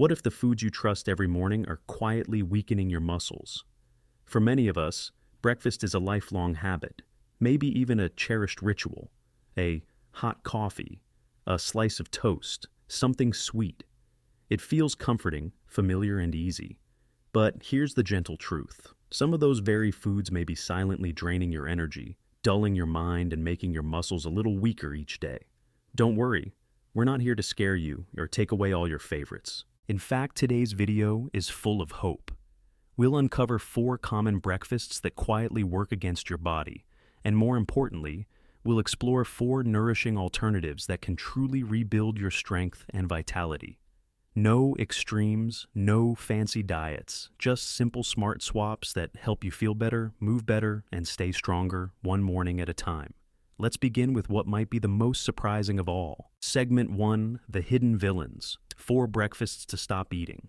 What if the foods you trust every morning are quietly weakening your muscles? For many of us, breakfast is a lifelong habit, maybe even a cherished ritual. A hot coffee, a slice of toast, something sweet. It feels comforting, familiar, and easy. But here's the gentle truth. Some of those very foods may be silently draining your energy, dulling your mind, and making your muscles a little weaker each day. Don't worry, we're not here to scare you or take away all your favorites. In fact, today's video is full of hope. We'll uncover 4 common breakfasts that quietly work against your body, and more importantly, we'll explore 4 nourishing alternatives that can truly rebuild your strength and vitality. No extremes, no fancy diets, just simple smart swaps that help you feel better, move better, and stay stronger one morning at a time. Let's begin with what might be the most surprising of all. Segment 1, The Hidden Villains, 4 breakfasts to stop eating.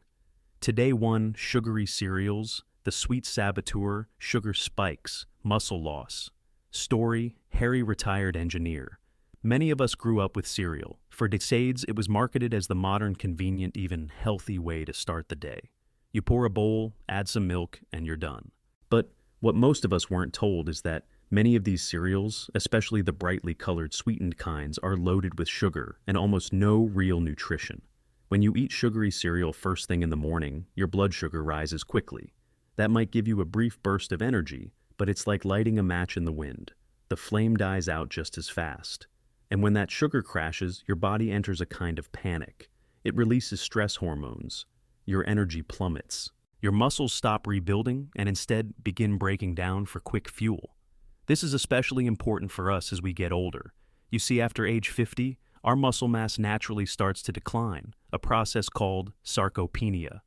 Today 1, sugary cereals, the sweet saboteur, sugar spikes, muscle loss. Story, Harry retired engineer. Many of us grew up with cereal. For decades, it was marketed as the modern, convenient, even healthy way to start the day. You pour a bowl, add some milk, and you're done. But what most of us weren't told is that many of these cereals, especially the brightly colored sweetened kinds, are loaded with sugar and almost no real nutrition. When you eat sugary cereal first thing in the morning, your blood sugar rises quickly. That might give you a brief burst of energy, but it's like lighting a match in the wind. The flame dies out just as fast. And when that sugar crashes, your body enters a kind of panic. It releases stress hormones. Your energy plummets. Your muscles stop rebuilding and instead begin breaking down for quick fuel. This is especially important for us as we get older. You see, after age 50, our muscle mass naturally starts to decline, a process called sarcopenia.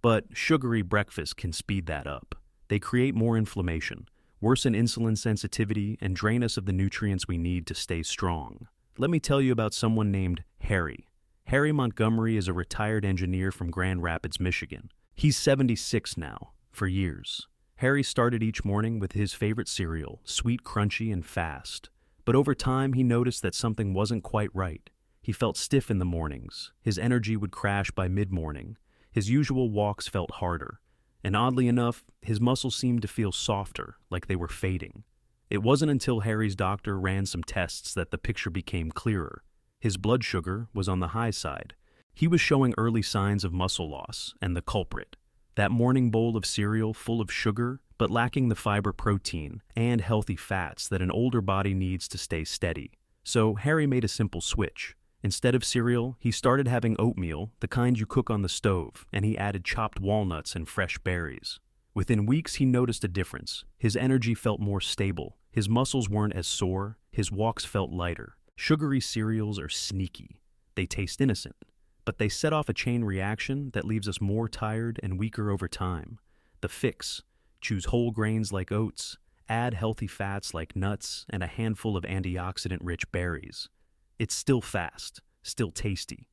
But sugary breakfast can speed that up. They create more inflammation, worsen insulin sensitivity, and drain us of the nutrients we need to stay strong. Let me tell you about someone named Harry. Harry Montgomery is a retired engineer from Grand Rapids, Michigan. He's 76 now, for years. Harry started each morning with his favorite cereal, sweet, crunchy, and fast. But over time, he noticed that something wasn't quite right. He felt stiff in the mornings. His energy would crash by mid-morning. His usual walks felt harder. And oddly enough, his muscles seemed to feel softer, like they were fading. It wasn't until Harry's doctor ran some tests that the picture became clearer. His blood sugar was on the high side. He was showing early signs of muscle loss, and the culprit. That morning bowl of cereal full of sugar, but lacking the fiber, protein, and healthy fats that an older body needs to stay steady. So Harry made a simple switch. Instead of cereal, he started having oatmeal, the kind you cook on the stove, and he added chopped walnuts and fresh berries. Within weeks, he noticed a difference. His energy felt more stable. His muscles weren't as sore. His walks felt lighter. Sugary cereals are sneaky. They taste innocent, but they set off a chain reaction that leaves us more tired and weaker over time. The fix: choose whole grains like oats, add healthy fats like nuts, and a handful of antioxidant-rich berries. It's still fast, still tasty,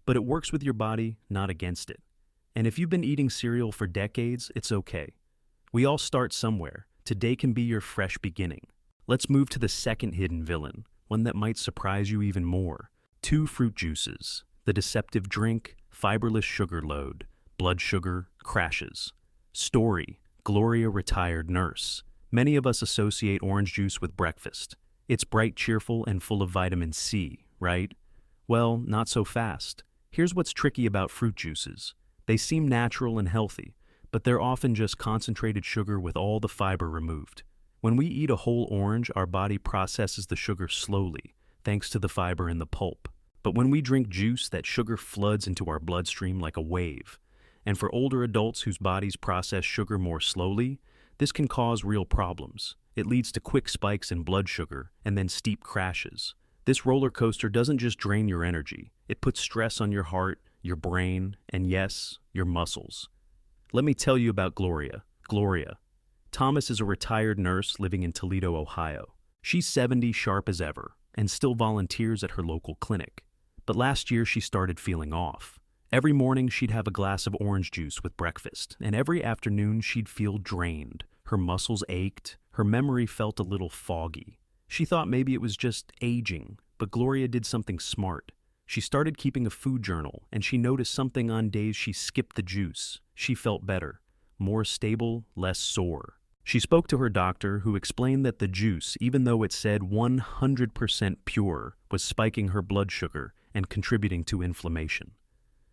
but it works with your body, not against it. And if you've been eating cereal for decades, it's okay. We all start somewhere. Today can be your fresh beginning. Let's move to the second hidden villain, one that might surprise you even more. 2 fruit juices. The deceptive drink, fiberless sugar load, blood sugar crashes. Story, Gloria retired nurse. Many of us associate orange juice with breakfast. It's bright, cheerful, and full of vitamin C, right? Well, not so fast. Here's what's tricky about fruit juices. They seem natural and healthy, but they're often just concentrated sugar with all the fiber removed. When we eat a whole orange, our body processes the sugar slowly, thanks to the fiber in the pulp. But when we drink juice, that sugar floods into our bloodstream like a wave. And for older adults whose bodies process sugar more slowly, this can cause real problems. It leads to quick spikes in blood sugar and then steep crashes. This roller coaster doesn't just drain your energy. It puts stress on your heart, your brain, and yes, your muscles. Let me tell you about Gloria. Gloria. Thomas is a retired nurse living in Toledo, Ohio. She's 70, sharp as ever, and still volunteers at her local clinic. But last year she started feeling off. Every morning she'd have a glass of orange juice with breakfast, and every afternoon she'd feel drained. Her muscles ached, her memory felt a little foggy. She thought maybe it was just aging, but Gloria did something smart. She started keeping a food journal, and she noticed something on days she skipped the juice. She felt better, more stable, less sore. She spoke to her doctor, who explained that the juice, even though it said 100% pure, was spiking her blood sugar and contributing to inflammation.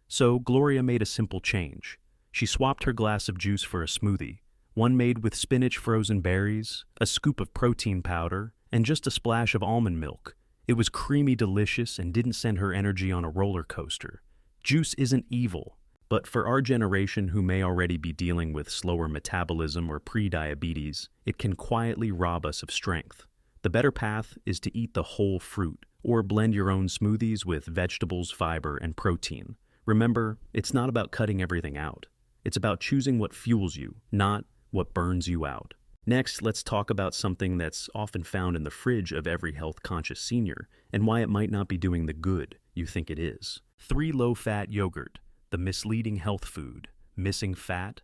So Gloria made a simple change. She swapped her glass of juice for a smoothie, one made with spinach, frozen berries, a scoop of protein powder, and just a splash of almond milk. It was creamy, delicious, and didn't send her energy on a roller coaster. Juice isn't evil, but for our generation who may already be dealing with slower metabolism or pre-diabetes, it can quietly rob us of strength. The better path is to eat the whole fruit, or blend your own smoothies with vegetables, fiber, and protein. Remember, it's not about cutting everything out. It's about choosing what fuels you, not what burns you out. Next, let's talk about something that's often found in the fridge of every health-conscious senior, and why it might not be doing the good you think it is. 3 low-fat yogurt, the misleading health food, missing fat,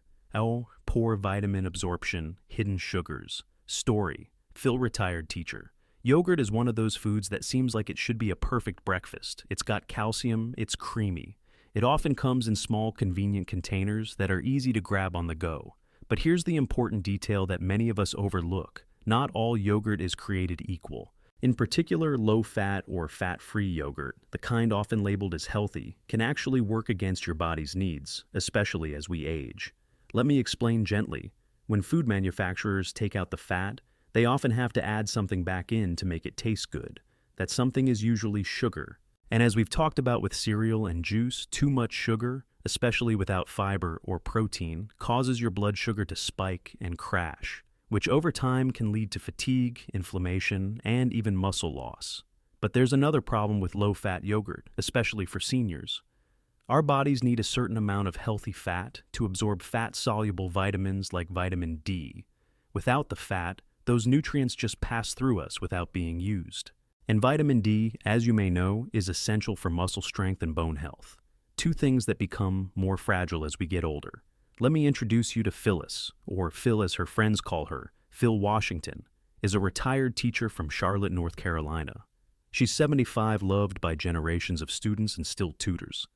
poor vitamin absorption, hidden sugars. Story, Phil retired teacher. Yogurt is one of those foods that seems like it should be a perfect breakfast. It's got calcium, it's creamy. It often comes in small, convenient containers that are easy to grab on the go. But here's the important detail that many of us overlook. Not all yogurt is created equal. In particular, low-fat or fat-free yogurt, the kind often labeled as healthy, can actually work against your body's needs, especially as we age. Let me explain gently. When food manufacturers take out the fat, they often have to add something back in to make it taste good. That something is usually sugar. And as we've talked about with cereal and juice, too much sugar, especially without fiber or protein, causes your blood sugar to spike and crash, which over time can lead to fatigue, inflammation, and even muscle loss. But there's another problem with low-fat yogurt, especially for seniors. Our bodies need a certain amount of healthy fat to absorb fat-soluble vitamins like vitamin D. Without the fat, those nutrients just pass through us without being used. And vitamin D, as you may know, is essential for muscle strength and bone health. 2 things that become more fragile as we get older. Let me introduce you to Phyllis, or Phil as her friends call her. Phil Washington is a retired teacher from Charlotte, North Carolina. She's 75, loved by generations of students and still tutors.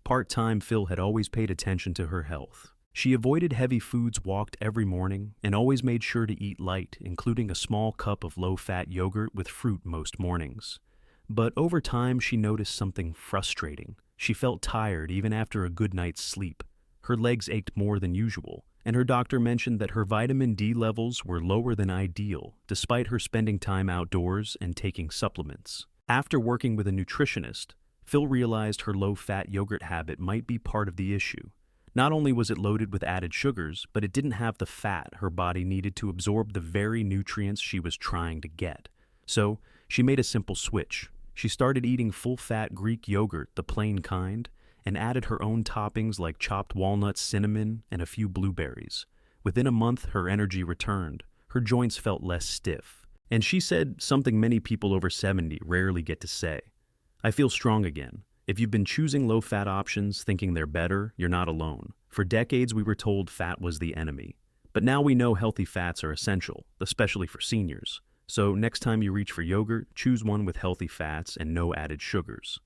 Part-time, Phil had always paid attention to her health. She avoided heavy foods, walked every morning, and always made sure to eat light, including a small cup of low-fat yogurt with fruit most mornings. But over time, she noticed something frustrating. She felt tired even after a good night's sleep. Her legs ached more than usual, and her doctor mentioned that her vitamin D levels were lower than ideal, despite her spending time outdoors and taking supplements. After working with a nutritionist, Phil realized her low-fat yogurt habit might be part of the issue. Not only was it loaded with added sugars, but it didn't have the fat her body needed to absorb the very nutrients she was trying to get. So, she made a simple switch. She started eating full-fat Greek yogurt, the plain kind, and added her own toppings like chopped walnuts, cinnamon, and a few blueberries. Within a month, her energy returned. Her joints felt less stiff. And she said something many people over 70 rarely get to say. I feel strong again. If you've been choosing low-fat options thinking they're better, you're not alone. For decades, we were told fat was the enemy. But now we know healthy fats are essential, especially for seniors. So next time you reach for yogurt, choose one with healthy fats and no added sugars.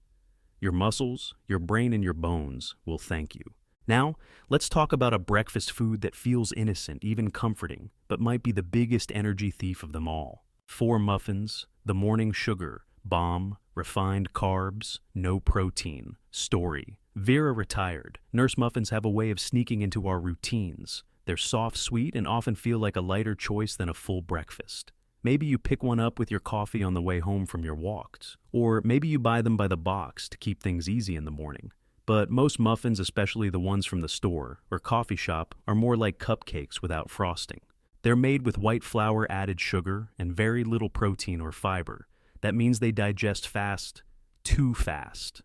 Your muscles, your brain, and your bones will thank you. Now, let's talk about a breakfast food that feels innocent, even comforting, but might be the biggest energy thief of them all. 4 muffins, the morning sugar, bomb, refined carbs, no protein. Story, Vera retired. Nurse muffins have a way of sneaking into our routines. They're soft, sweet, and often feel like a lighter choice than a full breakfast. Maybe you pick one up with your coffee on the way home from your walks, or maybe you buy them by the box to keep things easy in the morning. But most muffins, especially the ones from the store or coffee shop, are more like cupcakes without frosting. They're made with white flour, added sugar, and very little protein or fiber. That means they digest fast, too fast.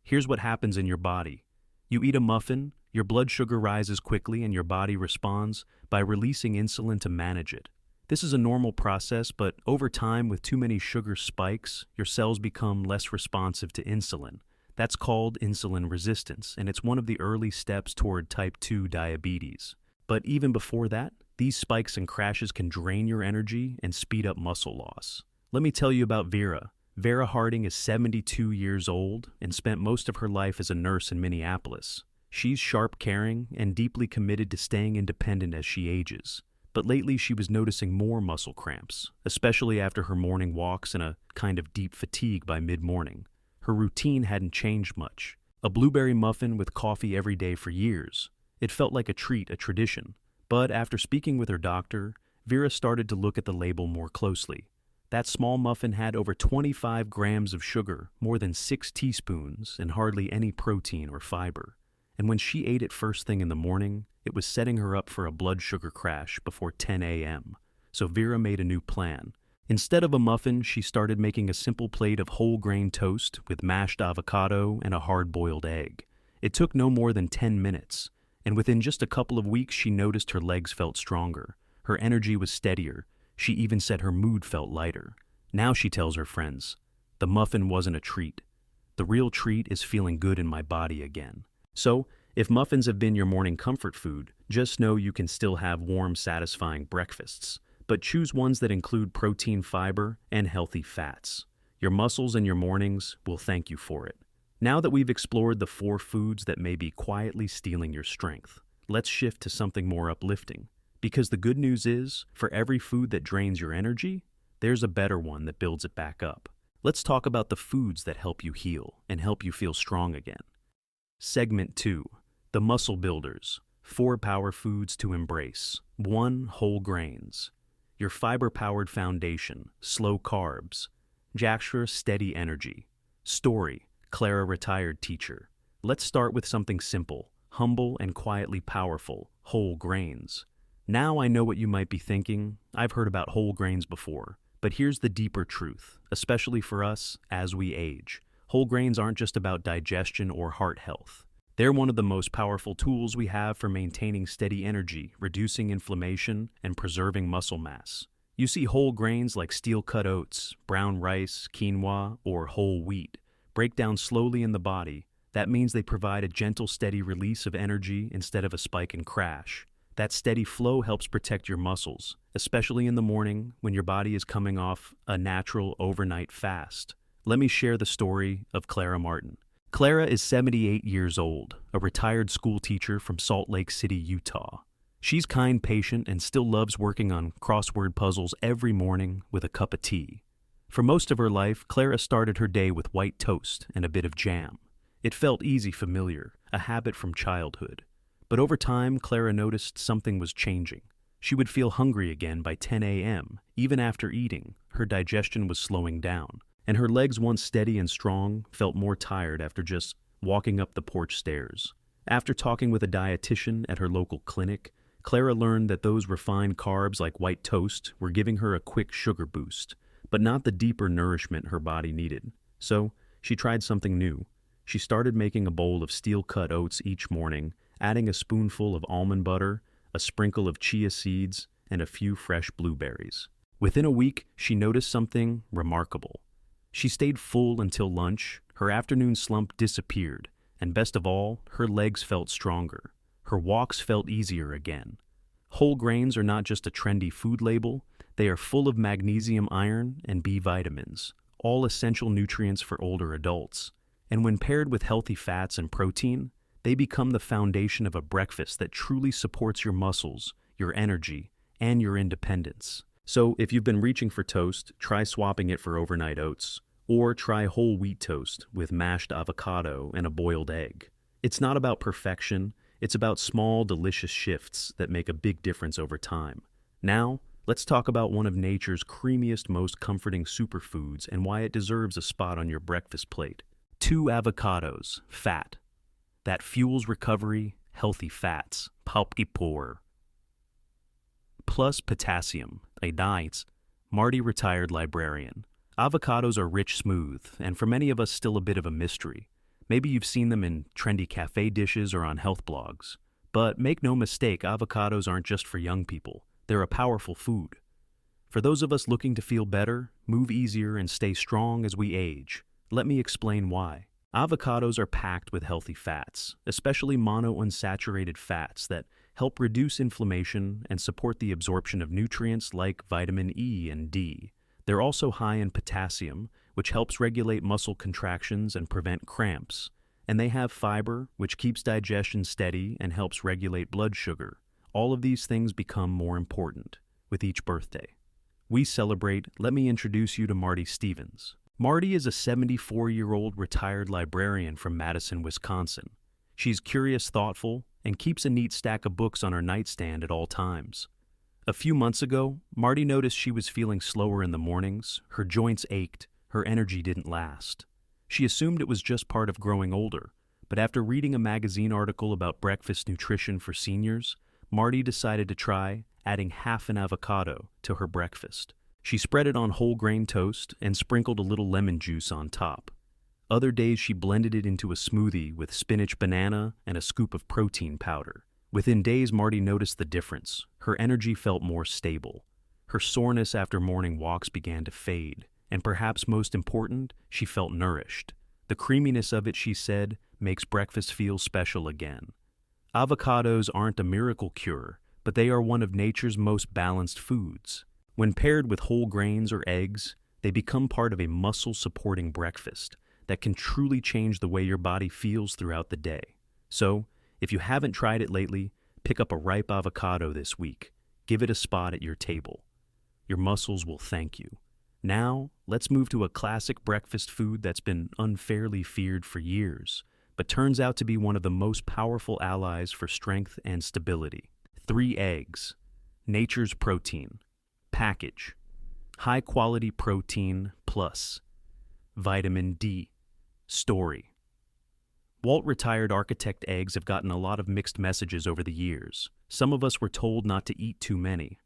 Here's what happens in your body. You eat a muffin, your blood sugar rises quickly, and your body responds by releasing insulin to manage it. This is a normal process, but over time, with too many sugar spikes, your cells become less responsive to insulin. That's called insulin resistance, and it's one of the early steps toward type 2 diabetes. But even before that, these spikes and crashes can drain your energy and speed up muscle loss. Let me tell you about Vera. Vera Harding is 72 years old and spent most of her life as a nurse in Minneapolis. She's sharp, caring, and deeply committed to staying independent as she ages. But lately she was noticing more muscle cramps, especially after her morning walks and a kind of deep fatigue by mid-morning. Her routine hadn't changed much. A blueberry muffin with coffee every day for years. It felt like a treat, a tradition. But after speaking with her doctor, Vera started to look at the label more closely. That small muffin had over 25 grams of sugar, more than 6 teaspoons, and hardly any protein or fiber. And when she ate it first thing in the morning, it was setting her up for a blood sugar crash before 10 a.m. So Vera made a new plan. Instead of a muffin, she started making a simple plate of whole grain toast with mashed avocado and a hard-boiled egg. It took no more than 10 minutes, and within just a couple of weeks she noticed her legs felt stronger. Her energy was steadier. She even said her mood felt lighter. Now she tells her friends, "The muffin wasn't a treat. The real treat is feeling good in my body again." So, if muffins have been your morning comfort food, just know you can still have warm, satisfying breakfasts. But choose ones that include protein, fiber, and healthy fats. Your muscles and your mornings will thank you for it. Now that we've explored the 4 foods that may be quietly stealing your strength, let's shift to something more uplifting. Because the good news is, for every food that drains your energy, there's a better one that builds it back up. Let's talk about the foods that help you heal and help you feel strong again. Segment 2. The Muscle Builders. 4 power foods to embrace. 1. Whole grains. Your fiber-powered foundation. Slow carbs. Jakstra, steady energy. Story. Clara, retired teacher. Let's start with something simple, humble, and quietly powerful. Whole grains. Now I know what you might be thinking. I've heard about whole grains before. But here's the deeper truth, especially for us as we age. Whole grains aren't just about digestion or heart health. They're one of the most powerful tools we have for maintaining steady energy, reducing inflammation, and preserving muscle mass. You see, whole grains like steel-cut oats, brown rice, quinoa, or whole wheat break down slowly in the body. That means they provide a gentle, steady release of energy instead of a spike and crash. That steady flow helps protect your muscles, especially in the morning when your body is coming off a natural overnight fast. Let me share the story of Clara Martin. Clara is 78 years old, a retired school teacher from Salt Lake City, Utah. She's kind, patient, and still loves working on crossword puzzles every morning with a cup of tea. For most of her life, Clara started her day with white toast and a bit of jam. It felt easy, familiar, a habit from childhood. But over time, Clara noticed something was changing. She would feel hungry again by 10 a.m. Even after eating, her digestion was slowing down, and her legs, once steady and strong, felt more tired after just walking up the porch stairs. After talking with a dietitian at her local clinic, Clara learned that those refined carbs like white toast were giving her a quick sugar boost, but not the deeper nourishment her body needed. So, she tried something new. She started making a bowl of steel-cut oats each morning, adding a spoonful of almond butter, a sprinkle of chia seeds, and a few fresh blueberries. Within a week, she noticed something remarkable. She stayed full until lunch, her afternoon slump disappeared, and best of all, her legs felt stronger. Her walks felt easier again. Whole grains are not just a trendy food label, they are full of magnesium, iron, and B vitamins, all essential nutrients for older adults. And when paired with healthy fats and protein, they become the foundation of a breakfast that truly supports your muscles, your energy, and your independence. So if you've been reaching for toast, try swapping it for overnight oats, or try whole wheat toast with mashed avocado and a boiled egg. It's not about perfection, it's about small, delicious shifts that make a big difference over time. Now, let's talk about one of nature's creamiest, most comforting superfoods and why it deserves a spot on your breakfast plate. 2 avocados, fat. That fuels recovery, healthy fats, power. Plus potassium, a diet. Marty, retired librarian. Avocados are rich, smooth, and for many of us still a bit of a mystery. Maybe you've seen them in trendy cafe dishes or on health blogs. But make no mistake, avocados aren't just for young people. They're a powerful food. For those of us looking to feel better, move easier, and stay strong as we age, let me explain why. Avocados are packed with healthy fats, especially monounsaturated fats that help reduce inflammation and support the absorption of nutrients like vitamin E and D. They're also high in potassium, which helps regulate muscle contractions and prevent cramps. And they have fiber, which keeps digestion steady and helps regulate blood sugar. All of these things become more important with each birthday. We celebrate. Let me introduce you to Marty Stevens. Marty is a 74-year-old retired librarian from Madison, Wisconsin. She's curious, thoughtful, and keeps a neat stack of books on her nightstand at all times. A few months ago, Marty noticed she was feeling slower in the mornings, her joints ached, her energy didn't last. She assumed it was just part of growing older, but after reading a magazine article about breakfast nutrition for seniors, Marty decided to try adding half an avocado to her breakfast. She spread it on whole grain toast and sprinkled a little lemon juice on top. Other days she blended it into a smoothie with spinach banana and a scoop of protein powder. Within days, Marty noticed the difference. Her energy felt more stable. Her soreness after morning walks began to fade, and perhaps most important, she felt nourished. The creaminess of it, she said, makes breakfast feel special again. Avocados aren't a miracle cure, but they are one of nature's most balanced foods. When paired with whole grains or eggs, they become part of a muscle-supporting breakfast that can truly change the way your body feels throughout the day. So, if you haven't tried it lately, pick up a ripe avocado this week. Give it a spot at your table. Your muscles will thank you. Now, let's move to a classic breakfast food that's been unfairly feared for years, but turns out to be one of the most powerful allies for strength and stability. 3 eggs. Nature's protein. Package. High-quality protein plus. Vitamin D. Story. Walt retired architect eggs have gotten a lot of mixed messages over the years. Some of us were told not to eat too many.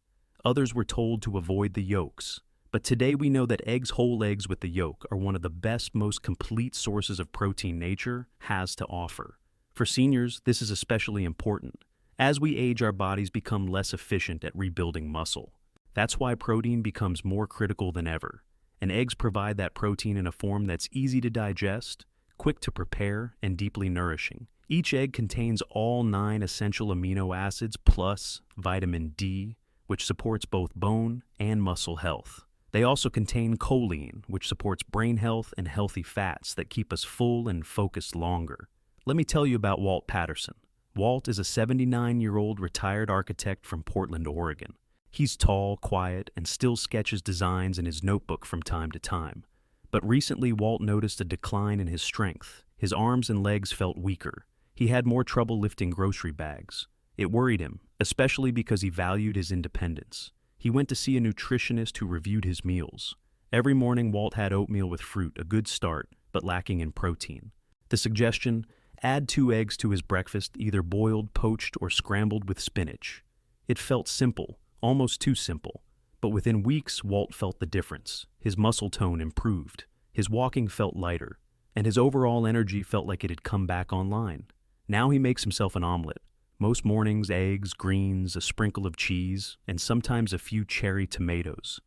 Others were told to avoid the yolks. But today we know that whole eggs with the yolk, are one of the best, most complete sources of protein nature has to offer. For seniors, this is especially important. As we age, our bodies become less efficient at rebuilding muscle. That's why protein becomes more critical than ever. And eggs provide that protein in a form that's easy to digest, quick to prepare, and deeply nourishing. Each egg contains all 9 essential amino acids plus vitamin D, which supports both bone and muscle health. They also contain choline, which supports brain health and healthy fats that keep us full and focused longer. Let me tell you about Walt Patterson. Walt is a 79-year-old retired architect from Portland, Oregon. He's tall, quiet, and still sketches designs in his notebook from time to time. But recently, Walt noticed a decline in his strength. His arms and legs felt weaker. He had more trouble lifting grocery bags. It worried him, especially because he valued his independence. He went to see a nutritionist who reviewed his meals. Every morning, Walt had oatmeal with fruit, a good start, but lacking in protein. The suggestion: add 2 eggs to his breakfast, either boiled, poached, or scrambled with spinach. It felt simple, almost too simple. But within weeks, Walt felt the difference. His muscle tone improved. His walking felt lighter. And his overall energy felt like it had come back online. Now he makes himself an omelet. Most mornings, eggs, greens, a sprinkle of cheese, and sometimes a few cherry tomatoes.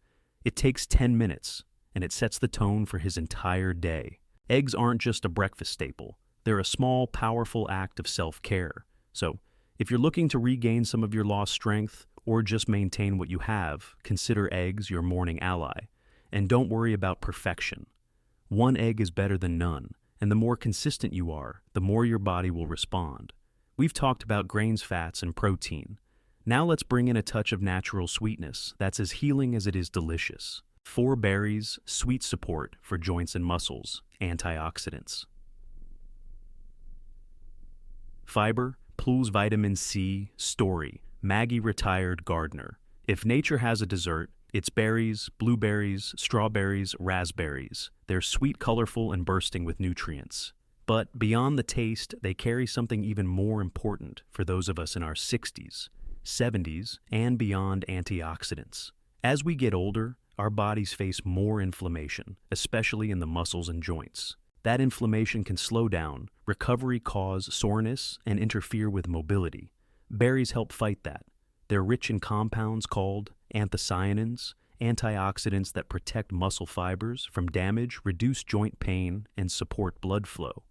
It takes 10 minutes, and it sets the tone for his entire day. Eggs aren't just a breakfast staple. They're a small, powerful act of self-care. So, if you're looking to regain some of your lost strength, or just maintain what you have, consider eggs your morning ally. And don't worry about perfection. 1 egg is better than none, and the more consistent you are, the more your body will respond. We've talked about grains, fats, and protein. Now let's bring in a touch of natural sweetness that's as healing as it is delicious. 4 berries, sweet support for joints and muscles, antioxidants. Fiber, pools vitamin C, story, Maggie retired gardener. If nature has a dessert, it's berries, blueberries, strawberries, raspberries. They're sweet, colorful, and bursting with nutrients. But beyond the taste, they carry something even more important for those of us in our 60s, 70s, and beyond: antioxidants. As we get older, our bodies face more inflammation, especially in the muscles and joints. That inflammation can slow down, recovery cause soreness, and interfere with mobility. Berries help fight that. They're rich in compounds called anthocyanins, antioxidants that protect muscle fibers from damage, reduce joint pain, and support blood flow.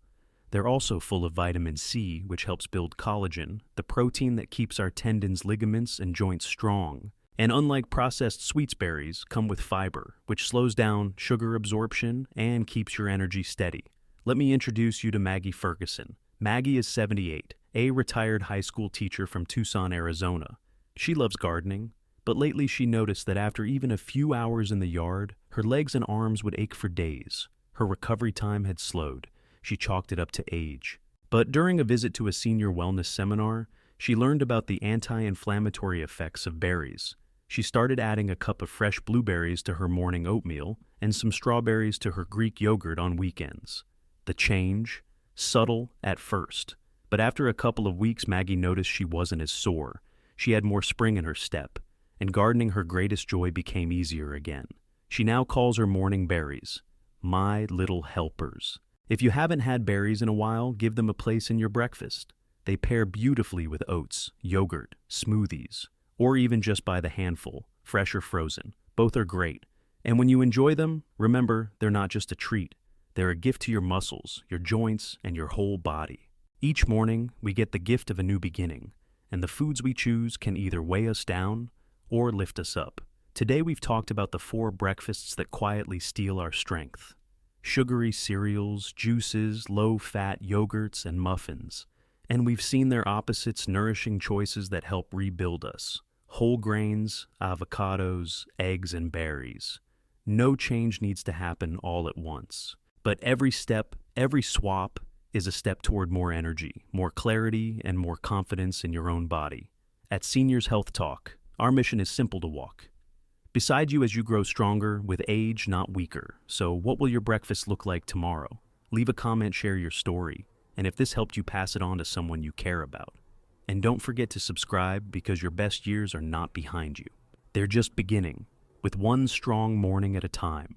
They're also full of vitamin C, which helps build collagen, the protein that keeps our tendons, ligaments, and joints strong. And unlike processed sweets berries, come with fiber, which slows down sugar absorption and keeps your energy steady. Let me introduce you to Maggie Ferguson. Maggie is 78, a retired high school teacher from Tucson, Arizona. She loves gardening, but lately she noticed that after even a few hours in the yard, her legs and arms would ache for days. Her recovery time had slowed. She chalked it up to age. But during a visit to a senior wellness seminar, she learned about the anti-inflammatory effects of berries. She started adding a cup of fresh blueberries to her morning oatmeal and some strawberries to her Greek yogurt on weekends. The change? Subtle at first. But after a couple of weeks, Maggie noticed she wasn't as sore. She had more spring in her step, and gardening, her greatest joy, became easier again. She now calls her morning berries my little helpers. If you haven't had berries in a while, give them a place in your breakfast. They pair beautifully with oats, yogurt, smoothies, or even just by the handful, fresh or frozen. Both are great. And when you enjoy them, remember, they're not just a treat. They're a gift to your muscles, your joints, and your whole body. Each morning, we get the gift of a new beginning, and the foods we choose can either weigh us down or lift us up. Today we've talked about the 4 breakfasts that quietly steal our strength. Sugary cereals, juices, low-fat yogurts, and muffins. And we've seen their opposites, nourishing choices that help rebuild us. Whole grains, avocados, eggs, and berries. No change needs to happen all at once. But every step, every swap, is a step toward more energy, more clarity, and more confidence in your own body. At Seniors Health Talk, our mission is simple to walk beside you as you grow stronger, with age, not weaker. So what will your breakfast look like tomorrow? Leave a comment, share your story, and if this helped you, pass it on to someone you care about. And don't forget to subscribe, because your best years are not behind you. They're just beginning, with one strong morning at a time.